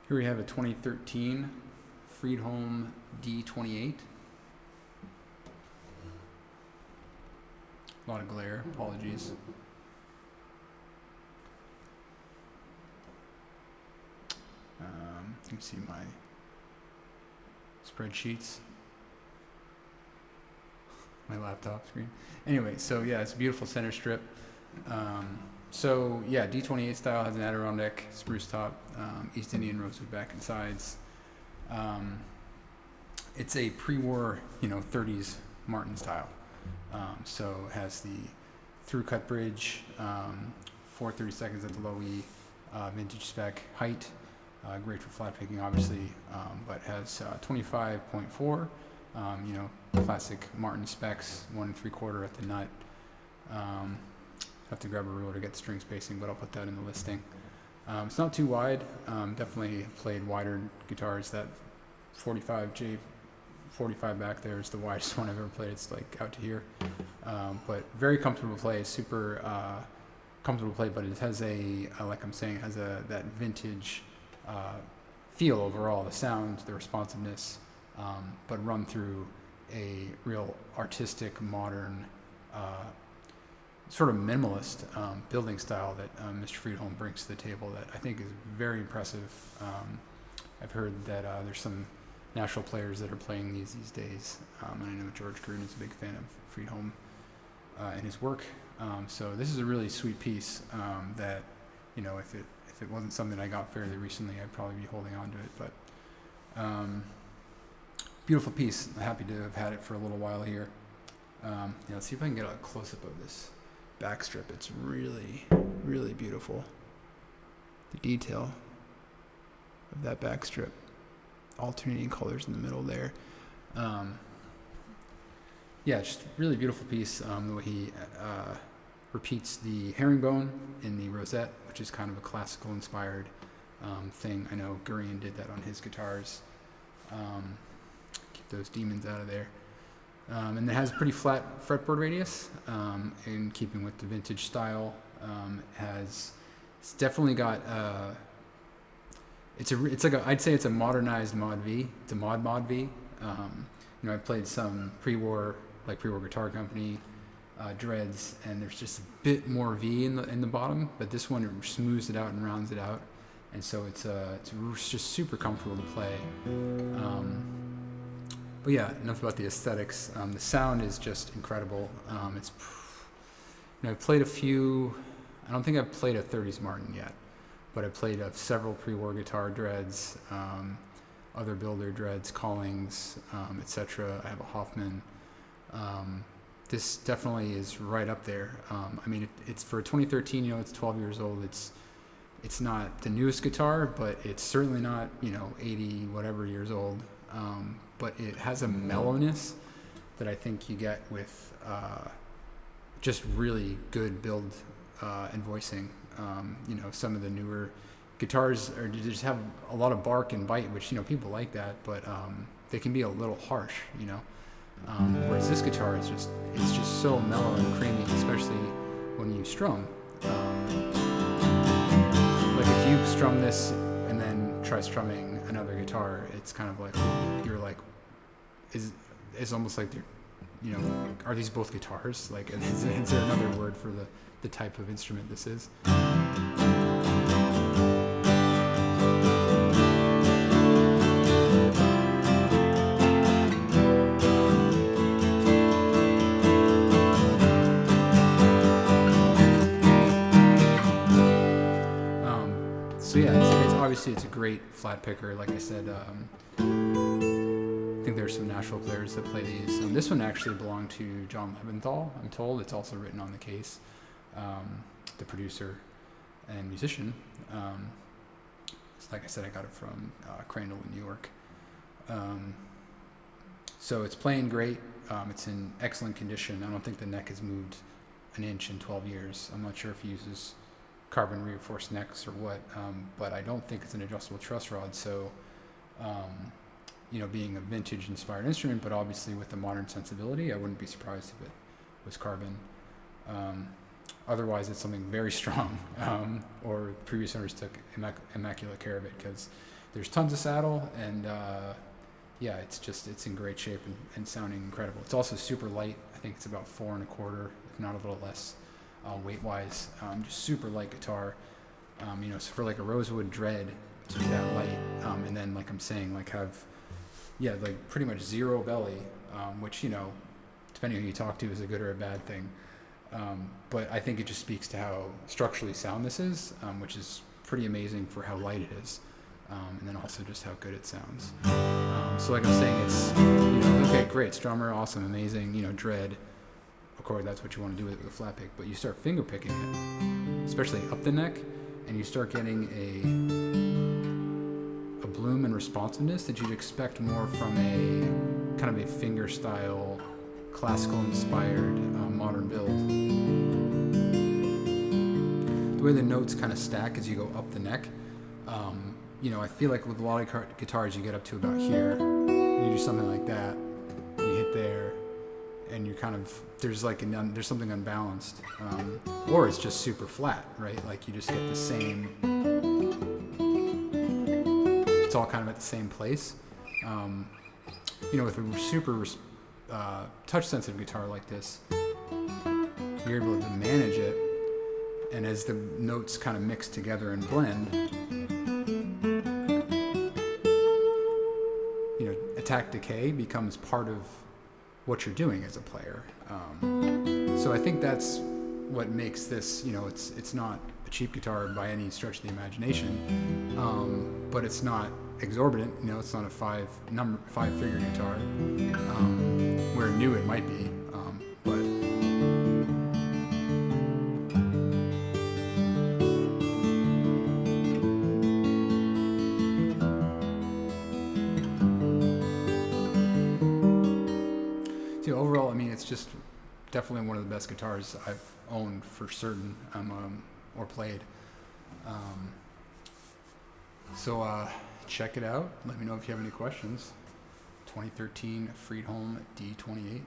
Here we have a 2013 Fredholm D-28. A lot of glare, apologies. You can see my spreadsheets, my laptop screen. Anyway, so yeah, it's a beautiful center strip. So yeah, D-28 style, has an Adirondack spruce top, East Indian rosewood back and sides. It's a pre-war, 30s Martin style. So it has the through cut bridge, 4/32 at the low E, vintage spec height, great for flat picking obviously, but has 25.4, classic Martin specs, 1 3/4 at the nut. Have to grab a ruler to get the string spacing, but I'll put that in the listing. It's not too wide. Definitely played wider guitars. That 45 back there is the widest one I've ever played. It's like out to here, but very comfortable to play. Super comfortable to play, but it has that vintage feel overall. The sound, the responsiveness, but run through a real artistic, modern, sort of minimalist building style that Mr. Fredholm brings to the table that I think is very impressive. I've heard that there's some national players that are playing these days, and I know George Gruen is a big fan of Fredholm and his work. So this is a really sweet piece that, if it wasn't something I got fairly recently, I'd probably be holding on to it. But beautiful piece. I'm happy to have had it for a little while here. Let's see if I can get a close-up of this back strip. It's really, really beautiful. The detail of that back strip, alternating colors in the middle there. Just really beautiful piece. The way he repeats the herringbone in the rosette, which is kind of a classical inspired thing. I know Gurian did that on his guitars. Keep those demons out of there. And it has a pretty flat fretboard radius, in keeping with the vintage style. It's definitely got I'd say it's a modernized Mod V. It's a Mod V. I played some pre-war Guitar Company dreads, and there's just a bit more V in the bottom, but this one smooths it out and rounds it out, and so it's just super comfortable to play. But yeah, enough about the aesthetics. The sound is just incredible. I've played a few. I don't think I've played a 30s Martin yet, but I played several pre-war guitar dreads, other builder dreads, Collings, etc. I have a Hoffman. This definitely is right up there. It's for 2013. It's 12 years old. It's not the newest guitar, but it's certainly not 80 whatever years old. But it has a mellowness that I think you get with just really good build and voicing. Some of the newer guitars just have a lot of bark and bite, which people like that, but they can be a little harsh. Whereas this guitar is just so mellow and creamy, especially when you strum. Like if you strum this and then try strumming another guitar, it's kind of like you're like, it's almost like are these both guitars? Like, is there another word for the type of instrument this is? It's a great flat picker. Like I said, I think there's some Nashville players that play these. This one actually belonged to John Leventhal, I'm told. It's also written on the case. The producer and musician. Like I said, I got it from Crandall in New York. So it's playing great. It's in excellent condition. I don't think the neck has moved an inch in 12 years. I'm not sure if he uses carbon reinforced necks or what, but I don't think it's an adjustable truss rod. So, being a vintage inspired instrument, but obviously with the modern sensibility, I wouldn't be surprised if it was carbon. Otherwise, it's something very strong, or previous owners took immaculate care of it, because there's tons of saddle, and yeah, it's in great shape and sounding incredible. It's also super light. I think it's about 4.25, if not a little less, weight-wise. Just super light guitar. So for like a rosewood dread to be that light, and then like I'm saying, like have, like pretty much zero belly, which, depending on who you talk to, is a good or a bad thing. But I think it just speaks to how structurally sound this is, which is pretty amazing for how light it is, and then also just how good it sounds. So like I'm saying, it's, okay, great, strummer, awesome, amazing, dread. Of course, that's what you want to do with it with a flat pick, but you start finger picking it, especially up the neck, and you start getting a bloom and responsiveness that you'd expect more from a kind of a finger style, classical inspired modern build. The way the notes kind of stack as you go up the neck, I feel like with a lot of guitars you get up to about here, and you do something like that, and you hit there, and you're kind of, there's something unbalanced, or it's just super flat, right? Like you just get the same, it's all kind of at the same place. With a super touch-sensitive guitar like this, you're able to manage it, and as the notes kind of mix together and blend, attack decay becomes part of what you're doing as a player. So I think that's what makes this, it's not a cheap guitar by any stretch of the imagination, but it's not exorbitant. It's not a five-figure guitar, where new it might be, but overall, it's just definitely one of the best guitars I've owned for certain, or played. So check it out. Let me know if you have any questions. 2013 Fredholm D-28.